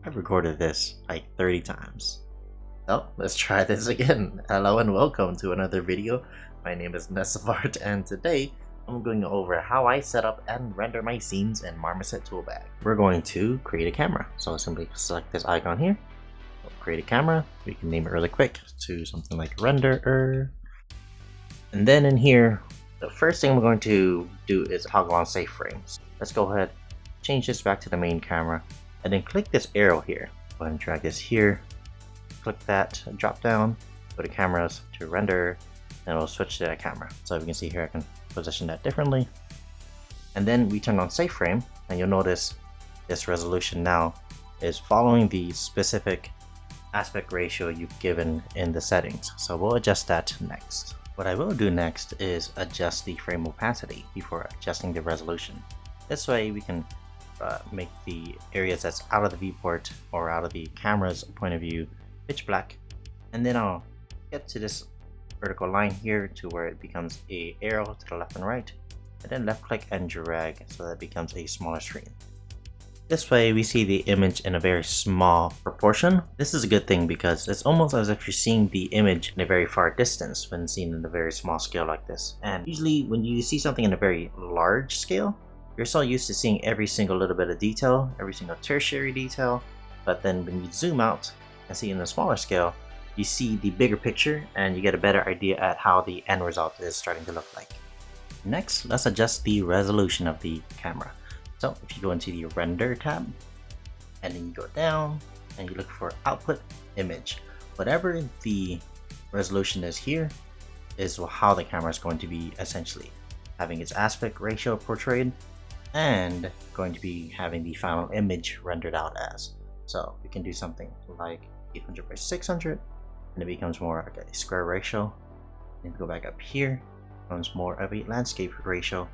I've recorded this like 30 times. So let's try this again. Hello and welcome to another video. My name is Nesavart and today I'm going over how I set up and render my scenes in Marmoset Toolbag. We're going to create a camera. So simply select this icon here. We'll create a camera. We can name it really quick to something like renderer. And then in here, the first thing we're going to do is toggle on safe frames. Let's go ahead, change this back to the main camera, and then click this arrow here. Go ahead and drag this here, click that, drop down, go to cameras, to render, and it'll switch to that camera. So if you can see here, I can position that differently. And then we turn on safe frame, and you'll notice this resolution now is following the specific aspect ratio you've given in the settings. So we'll adjust that next. What I will do next is adjust the frame opacity before adjusting the resolution. This way we can make the areas that's out of the viewport or out of the camera's point of view pitch black. And then I'll get to this vertical line here to where it becomes a arrow to the left and right. And then left click and drag so that it becomes a smaller screen. This way we see the image in a very small proportion. This is a good thing because it's almost as if you're seeing the image in a very far distance when seen in a very small scale like this. And usually when you see something in a very large scale, you're so used to seeing every single little bit of detail, every single tertiary detail. But then when you zoom out and see in a smaller scale, you see the bigger picture and you get a better idea at how the end result is starting to look like. Next, let's adjust the resolution of the camera. So if you go into the render tab and then you go down and you look for output image, whatever the resolution is here is how the camera is going to be essentially having its aspect ratio portrayed and going to be having the final image rendered out as. So we can do something like 800 by 600 and it becomes more like a square ratio. And go back up here, it becomes more of a landscape ratio.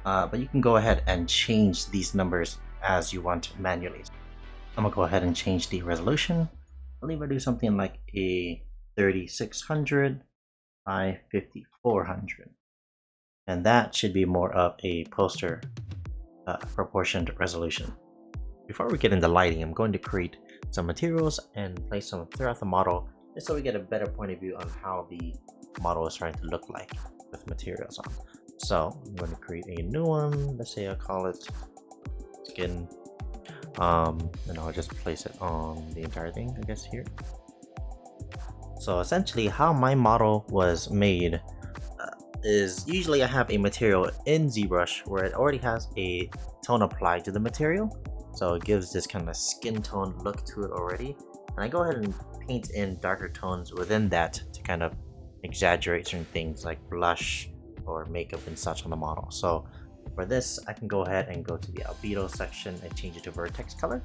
But you can go ahead and change these numbers as you want manually. I'm gonna go ahead and change the resolution. I believe I do something like a 3600 by 5400, and that should be more of a poster proportioned resolution. Before we get into lighting, I'm going to create some materials and place them throughout the model just so we get a better point of view on how the model is starting to look like with materials on. So I'm going to create a new one. Let's say I'll call it skin, and I'll just place it on the entire thing, I guess, here. So essentially how my model was made is usually I have a material in Zbrush where it already has a tone applied to the material. So it gives this kind of skin tone look to it already. And I go ahead and paint in darker tones within that to kind of exaggerate certain things like blush or makeup and such on the model. So for this, I can go ahead and go to the albedo section and change it to vertex color.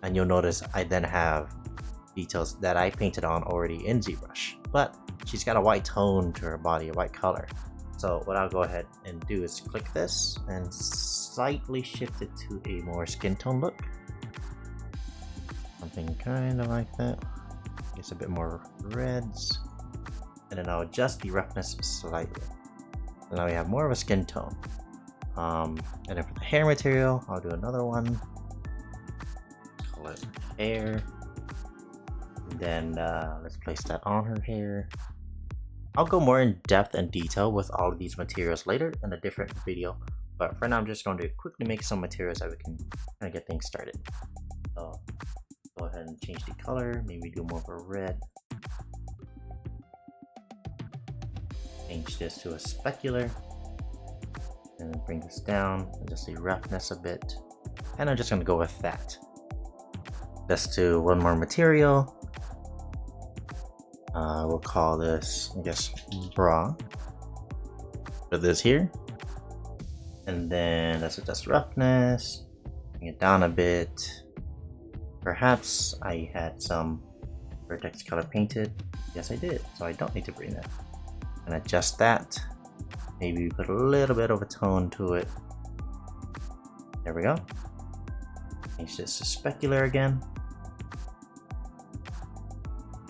And you'll notice I then have details that I painted on already in Zbrush, but she's got a white tone to her body, a white color. So what I'll go ahead and do is click this and slightly shift it to a more skin tone look. Something kind of like that. I guess a bit more reds. And then I'll adjust the roughness slightly. So now we have more of a skin tone. And then for the hair material, I'll do another one. Call it hair. And then let's place that on her hair. I'll go more in depth and detail with all of these materials later in a different video. But for now, I'm just going to quickly make some materials that we can kind of get things started. So go ahead and change the color. Maybe do more of a red. Change this to a specular and bring this down, adjust the roughness a bit, and I'm just going to go with that. Let's do one more material. We'll call this, I guess, bra. Put this here, and then let's adjust roughness, bring it down a bit. Perhaps I had some vertex color painted. Yes, I did, so I don't need to bring that. And adjust that. Maybe put a little bit of a tone to it. There we go. Change this to specular again.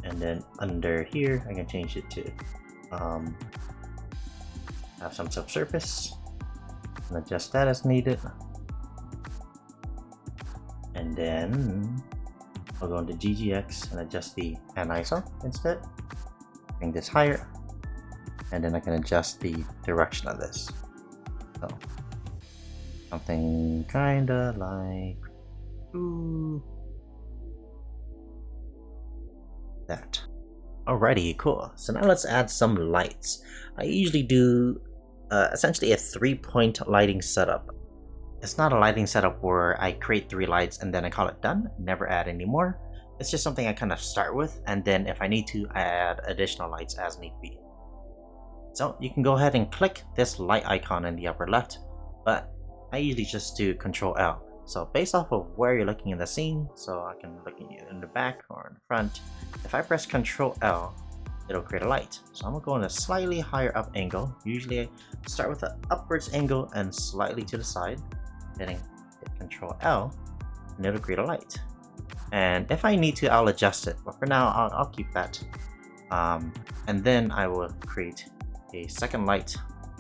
And then under here, I can change it to have some subsurface and adjust that as needed. And then I'll go into GGX and adjust the ISO instead. Bring this higher, and then I can adjust the direction of this. So something kinda like that. Alrighty, cool. So now let's add some lights. I usually do essentially a 3-point lighting setup. It's not a lighting setup where I create 3 lights and then I call it done, never add any more. It's just something I kind of start with, and then if I need to, I add additional lights as need be. So you can go ahead and click this light icon in the upper left, but I usually just do Control L. So based off of where you're looking in the scene, so I can look at you in the back or in the front, if I press Control L, it'll create a light. So I'm gonna go in a slightly higher up angle. Usually I start with an upwards angle and slightly to the side. Hit Control L, and it'll create a light. And if I need to, I'll adjust it, but for now I'll keep that. And then I will create a second light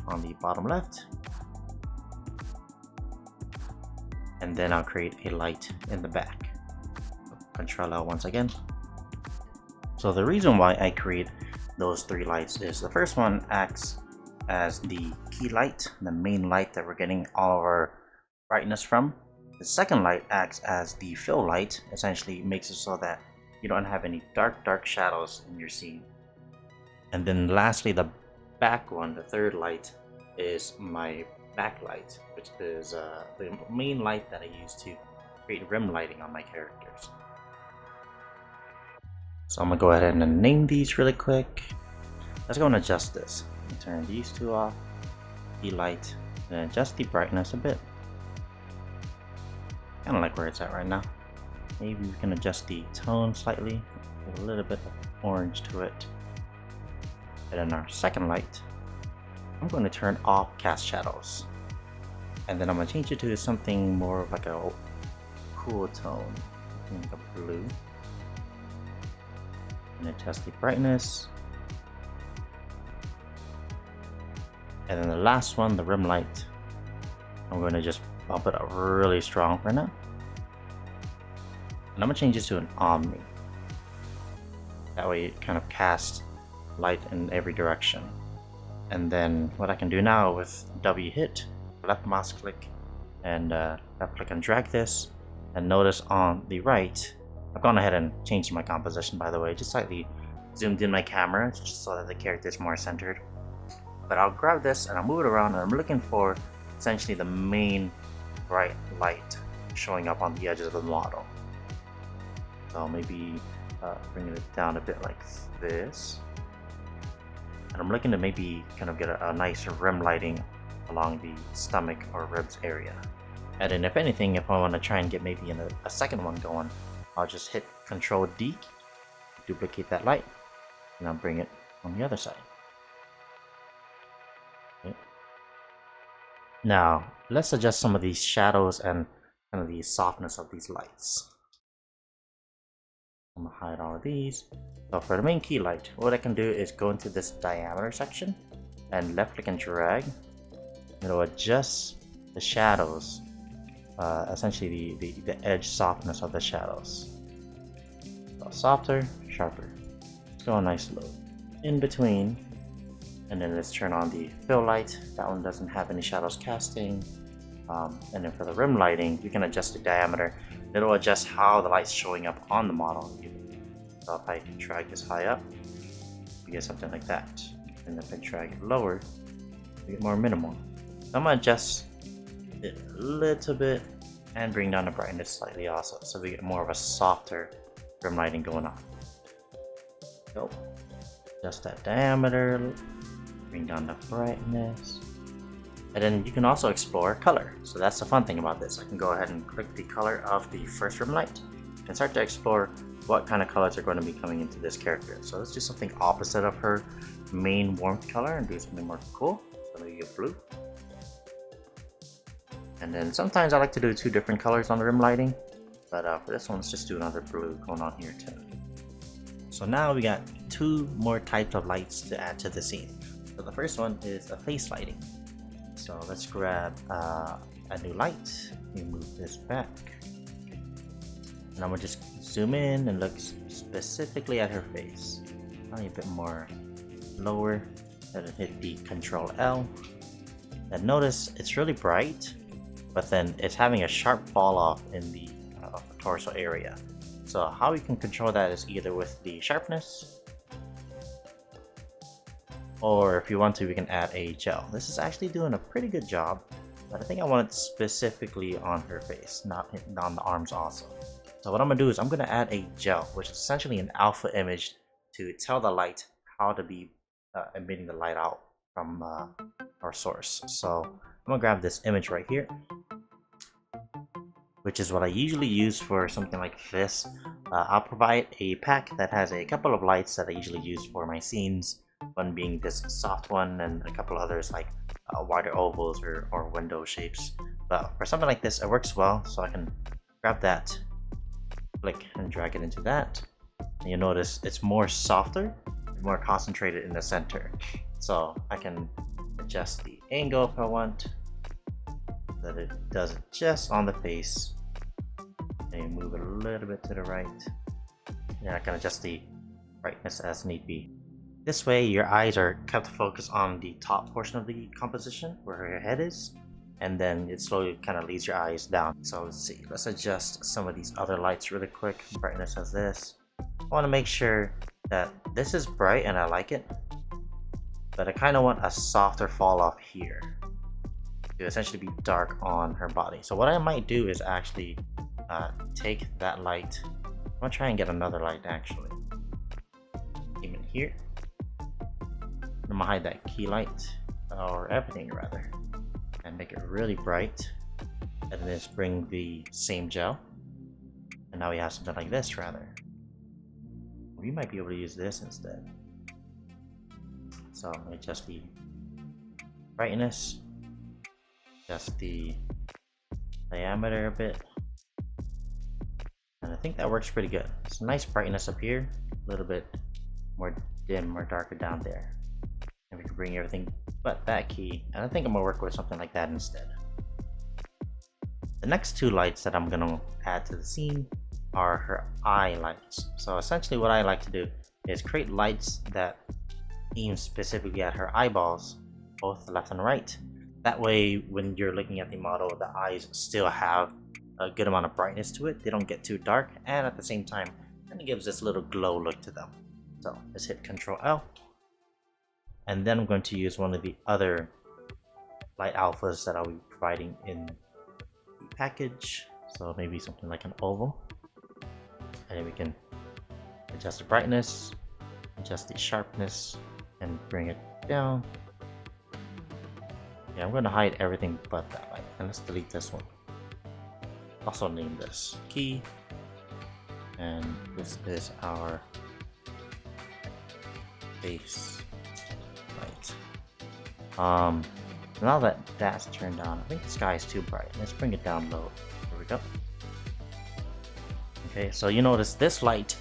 on the bottom left, and then I'll create a light in the back. Control L once again. So the reason why I create those 3 lights is the first one acts as the key light, the main light that we're getting all of our brightness from. The second light acts as the fill light, essentially makes it so that you don't have any dark shadows in your scene. And then lastly, the back one, the third light, is my backlight, which is the main light that I use to create rim lighting on my characters. So I'm gonna go ahead and name these really quick. Let's go and adjust this. Turn these 2 off, the light, and adjust the brightness a bit. Kind of like where it's at right now. Maybe we can adjust the tone slightly, a little bit of orange to it. And then our second light, I'm going to turn off cast shadows, and then I'm going to change it to something more of like a cool tone, like a blue, and adjust the brightness. And then the last one, the rim light, I'm going to just bump it up really strong for now. And I'm going to change this to an Omni. That way it kind of casts light in every direction. And then what I can do now with W hit, left mouse click, and left click and drag this, and notice on the right, I've gone ahead and changed my composition, by the way, just slightly zoomed in my camera just so that the character is more centered. But I'll grab this and I'll move it around, and I'm looking for essentially the main bright light showing up on the edges of the model. So maybe bringing it down a bit like this. And I'm looking to maybe kind of get a nice rim lighting along the stomach or ribs area. And then if anything, if I want to try and get maybe a second one going, I'll just hit Control D, duplicate that light, and I'll bring it on the other side. Okay. Now, let's adjust some of these shadows and kind of the softness of these lights. I'm gonna hide all of these. So for the main key light, what I can do is go into this diameter section and left click and drag. It'll adjust the shadows, essentially the edge softness of the shadows. So softer, sharper. Let's go a nice low in between, and then let's turn on the fill light. That one doesn't have any shadows casting. And then for the rim lighting, you can adjust the diameter. It'll adjust how the light's showing up on the model. So if I drag this high up, you get something like that. And if I drag it lower, you get more minimal. So I'm gonna adjust it a little bit and bring down the brightness slightly also, so we get more of a softer rim lighting going on. So adjust that diameter, bring down the brightness. And then you can also explore color. So that's the fun thing about this. I can go ahead and click the color of the first rim light and start to explore what kind of colors are going to be coming into this character. So let's do something opposite of her main warmth color and do something more cool. So maybe a blue. And then sometimes I like to do 2 different colors on the rim lighting, but for this one, let's just do another blue going on here too. So now we got 2 more types of lights to add to the scene. So the first one is a face lighting. So let's grab a new light. We move this back. And I'm gonna just zoom in and look specifically at her face. Probably a bit more lower. Then hit the Control L. And notice it's really bright, but then it's having a sharp fall off in the torso area. So how we can control that is either with the sharpness, or if you want to, we can add a gel. This is actually doing a pretty good job, but I think I want it specifically on her face, not on the arms also. So what I'm gonna do is I'm gonna add a gel, which is essentially an alpha image to tell the light how to be emitting the light out from our source. So I'm gonna grab this image right here, which is what I usually use for something like this. I'll provide a pack that has a couple of lights that I usually use for my scenes, one being this soft one and a couple others like wider ovals or window shapes. But for something like this, it works well, so I can grab that, click and drag it into that. And you'll notice it's more softer, more concentrated in the center. So I can adjust the angle if I want, so that it does it just on the face. And move it a little bit to the right. And I can adjust the brightness as need be. This way your eyes are kept focused on the top portion of the composition where her head is, and then it slowly kind of leads your eyes down. So let's see, let's adjust some of these other lights really quick. Brightness as this. I want to make sure that this is bright and I like it, but I kind of want a softer fall off here to essentially be dark on her body. So what I might do is actually take that light. I'm gonna try and get another light actually. Aim it here. I'm gonna hide that key light, or everything rather, and make it really bright. And then just bring the same gel. And now we have something like this rather. We might be able to use this instead. So I'm gonna adjust the brightness, adjust the diameter a bit. And I think that works pretty good. It's a nice brightness up here, a little bit more dim or darker down there. And we can bring everything but that key, and I think I'm gonna work with something like that instead. The next two lights that I'm gonna add to the scene are her eye lights. So essentially what I like to do is create lights that aim specifically at her eyeballs, both left and right. That way when you're looking at the model, the eyes still have a good amount of brightness to it. They don't get too dark, and at the same time kind of gives this little glow look to them. So let's hit Control L, and then I'm going to use one of the other light alphas that I'll be providing in the package. So maybe something like an oval, and then we can adjust the brightness, adjust the sharpness, and bring it down. Yeah, I'm going to hide everything but that light, and let's delete this one. Also name this key, and this is our base light. Now that that's turned on, I think the sky is too bright. Let's bring it down low. There we go. Okay, so you notice this light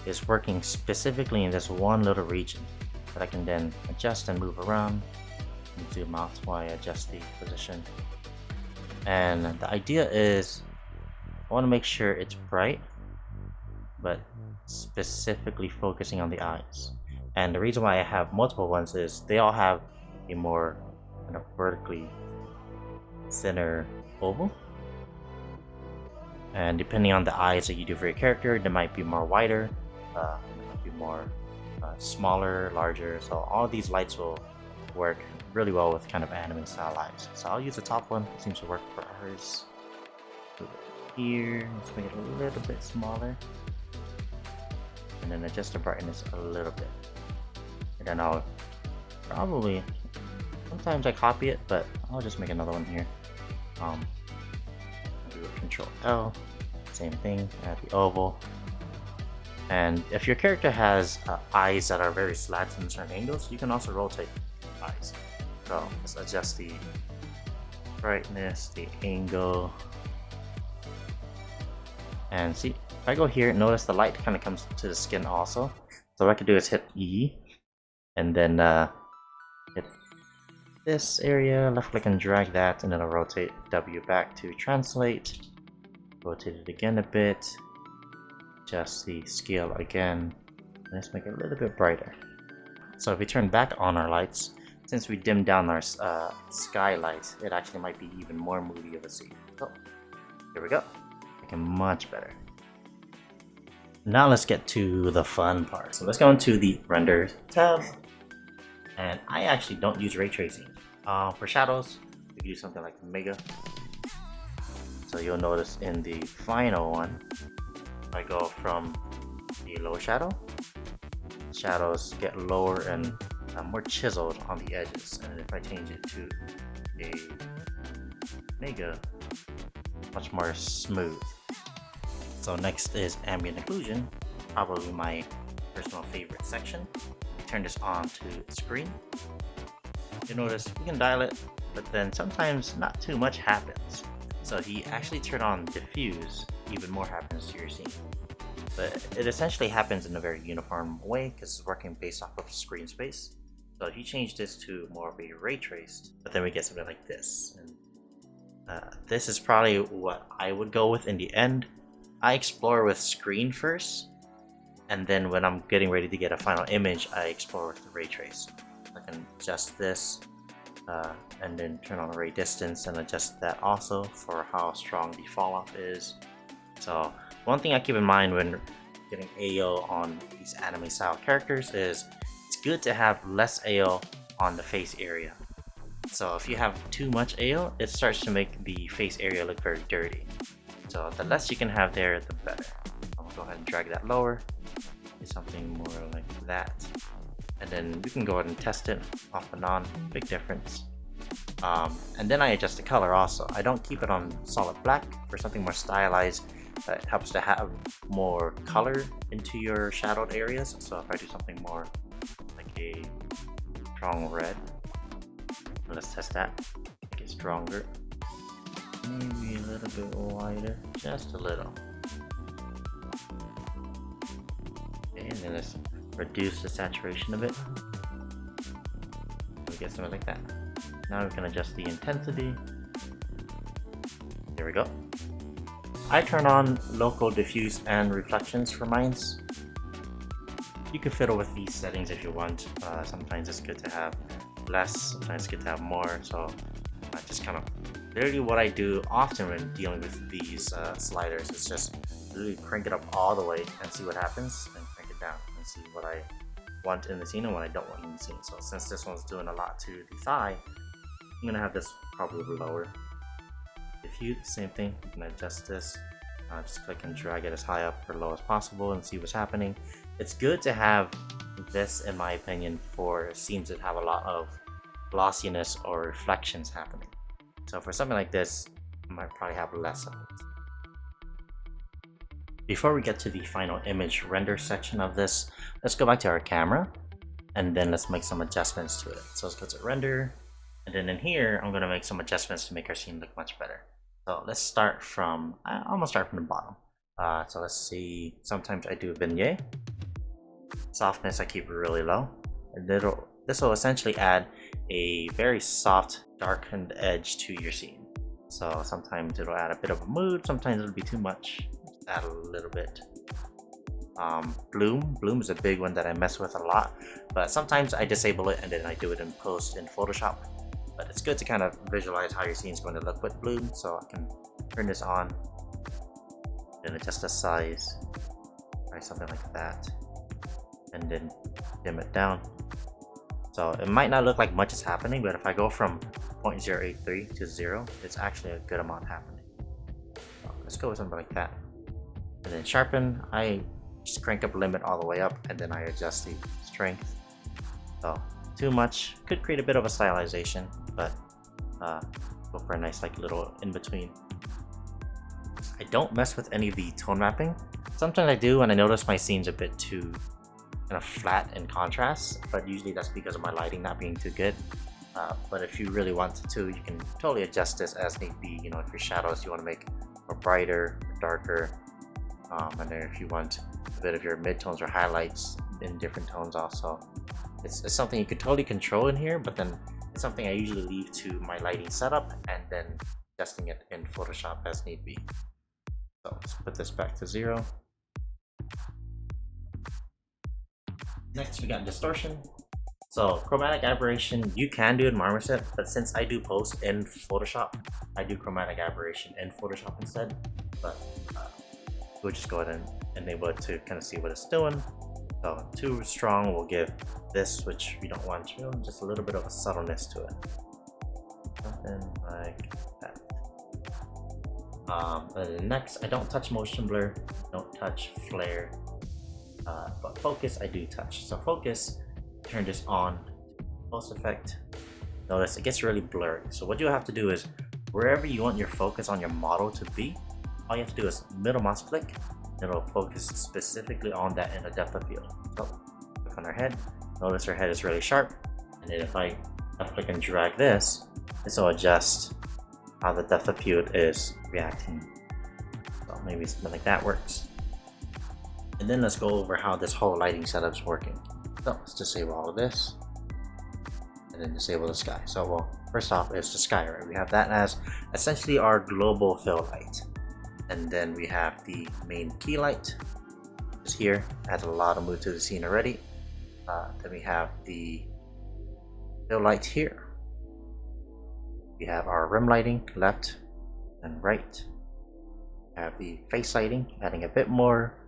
is working specifically in this one little region that I can then adjust and move around and zoom out while I adjust the position. And the idea is I want to make sure it's bright, but specifically focusing on the eyes. And the reason why I have multiple ones is they all have a more kind of vertically thinner oval. And depending on the eyes that you do for your character, they might be more wider, they might be more smaller, larger. So all of these lights will work really well with kind of anime style eyes. So I'll use the top one, it seems to work for hers. Here, let's make it a little bit smaller, and then adjust the brightness a little bit, and then I'll probably, sometimes I copy it, but I'll just make another one here. I'll do a Control L, same thing, add the oval. And if your character has eyes that are very slanted in certain angles, you can also rotate the eyes. So let's adjust the brightness, the angle. And see, if I go here, notice the light kind of comes to the skin also. So what I can do is hit E, and then hit this area, left click and drag that, and then I'll rotate W back to translate. Rotate it again a bit, adjust the scale again. Let's make it a little bit brighter. So if we turn back on our lights, since we dimmed down our skylights, it actually might be even more moody of a scene. So here we go, looking much better. Now let's get to the fun part. So let's go into the render tab, and I actually don't use ray tracing. For shadows, we can do something like Mega. So you'll notice in the final one, I go from the low shadow, shadows get lower and more chiseled on the edges, and if I change it to a Mega, much more smooth. So next is Ambient Occlusion, probably my personal favorite section. Turn this on to screen. You notice we can dial it, but then sometimes not too much happens. So if you actually turn on diffuse, even more happens to your scene. But it essentially happens in a very uniform way because it's working based off of screen space. So if you change this to more of a ray traced, but then we get something like this. And this is probably what I would go with in the end. I explore with screen first, and then when I'm getting ready to get a final image, I explore with the ray trace. I can adjust this and then turn on the ray distance and adjust that also for how strong the fall off is. So one thing I keep in mind when getting AO on these anime style characters is it's good to have less AO on the face area. So if you have too much AO, it starts to make the face area look very dirty. So the less you can have there, the better. I'm gonna go ahead and drag that lower, do something more like that. And then we can go ahead and test it off and on, big difference. And then I adjust the color also. I don't keep it on solid black for something more stylized. It helps to have more color into your shadowed areas. So if I do something more like a strong red, let's test that, make it stronger. Maybe a little bit wider, just a little. Okay, and then let's reduce the saturation of it. We get something like that. Now we can adjust the intensity. There we go. I turn on local diffuse and reflections for mines. You can fiddle with these settings if you want. Sometimes it's good to have less, sometimes it's good to have more. So I just kind of literally what I do often when dealing with these sliders is just literally crank it up all the way and see what happens, and crank it down and see what I want in the scene and what I don't want in the scene. So since this one's doing a lot to the thigh, I'm gonna have this probably lower. Diffuse, same thing, you can adjust this. Just click and drag it as high up or low as possible and see what's happening. It's good to have this, in my opinion, for scenes that have a lot of glossiness or reflections happening. So for something like this, I might probably have less of it. Before we get to the final image render section of this, let's go back to our camera and then let's make some adjustments to it. So let's go to render, and then in here, I'm going to make some adjustments to make our scene look much better. So let's start from, I'm going to start from the bottom. So let's see, sometimes I do a vignette. Softness I keep really low. And this will essentially add a very soft, darkened edge to your scene. So sometimes it'll add a bit of a mood, sometimes it'll be too much. Just add a little bit. Bloom is a big one that I mess with a lot, but sometimes I disable it and then I do it in post in Photoshop. But it's good to kind of visualize how your scene is going to look with bloom, so I can turn this on and adjust the size, right, something like that, and then dim it down. So it might not look like much is happening, but if I go from 0.083 to 0, it's actually a good amount happening. So let's go with something like that. And then sharpen, I just crank up limit all the way up, and then I adjust the strength. So too much could create a bit of a stylization, but go for a nice like little in between. I don't mess with any of the tone mapping. Sometimes I do when I notice my scene's a bit too kind of flat in contrast, but usually that's because of my lighting not being too good. But if you really wanted to, you can totally adjust this as need be. You know, if your shadows you want to make more brighter or darker, and then if you want a bit of your midtones or highlights in different tones also. It's something you can totally control in here, but then it's something I usually leave to my lighting setup and then adjusting it in Photoshop as need be. So let's put this back to 0. Next we got distortion. So chromatic aberration, you can do in Marmoset, but since I do post in Photoshop, I do chromatic aberration in Photoshop instead. But we'll just go ahead and enable it to kind of see what it's doing. So too strong will give this, which we don't want, just a little bit of a subtleness to it. Something like that. And then next, I don't touch motion blur, don't touch flare, but focus I do touch. So focus, turn this on, post effect. Notice it gets really blurry. So what you have to do is, wherever you want your focus on your model to be, all you have to do is middle mouse click, and it'll focus specifically on that in the depth of field. So click on her head, notice her head is really sharp, and then if I left click and drag this will adjust how the depth of field is reacting. So maybe something like that works. And then let's go over how this whole lighting setup is working. So let's disable all of this, and then disable the sky. So well, first off is the sky, right? We have that as essentially our global fill light. And then we have the main key light, just here, adds a lot of mood to the scene already. Then we have the fill light here. We have our rim lighting, left and right. We have the face lighting, adding a bit more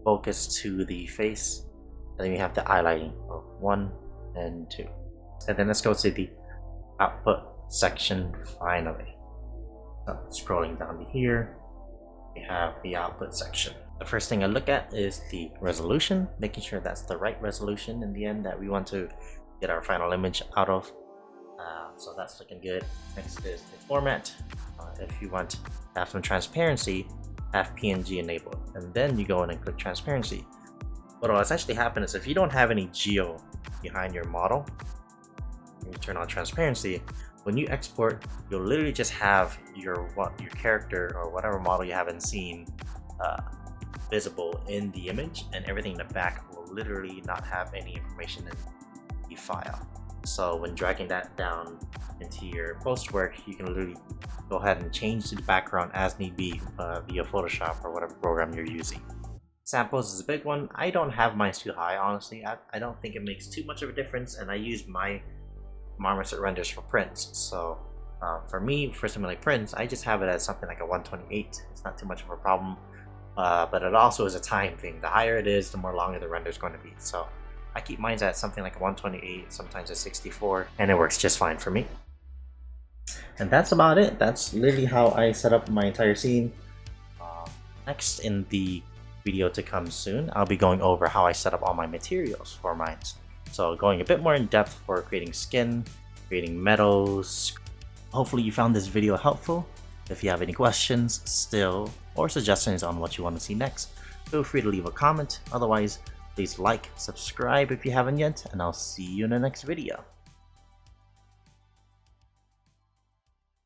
focus to the face. And then we have the eye lighting of 1 and 2. And then let's go to the output section finally. So scrolling down to here, we have the output section. The first thing I look at is the resolution, making sure that's the right resolution in the end that we want to get our final image out of. So that's looking good. Next is the format. If you want to have some transparency, have PNG enabled, and then you go in and click transparency. What will essentially happen is if you don't have any geo behind your model, and you turn on transparency, when you export, you'll literally just have your character or whatever model you have in scene visible in the image, and everything in the back will literally not have any information in the file. So when dragging that down into your post work, you can literally go ahead and change the background as need be via Photoshop or whatever program you're using. Samples is a big one. I don't have mine too high, honestly. I don't think it makes too much of a difference, and I use my Marmoset renders for prints. So for me, for something like prints, I just have it as something like a 128. It's not too much of a problem, but it also is a time thing. The higher it is, the more longer the render is going to be. So I keep mine at something like a 128, sometimes a 64, and it works just fine for me. And that's about it. That's literally how I set up my entire scene. Next in the video to come soon, I'll be going over how I set up all my materials for mine. So going a bit more in depth for creating skin, creating metals. Hopefully you found this video helpful. If you have any questions still or suggestions on what you want to see next, feel free to leave a comment. Otherwise, please like, subscribe if you haven't yet, and I'll see you in the next video.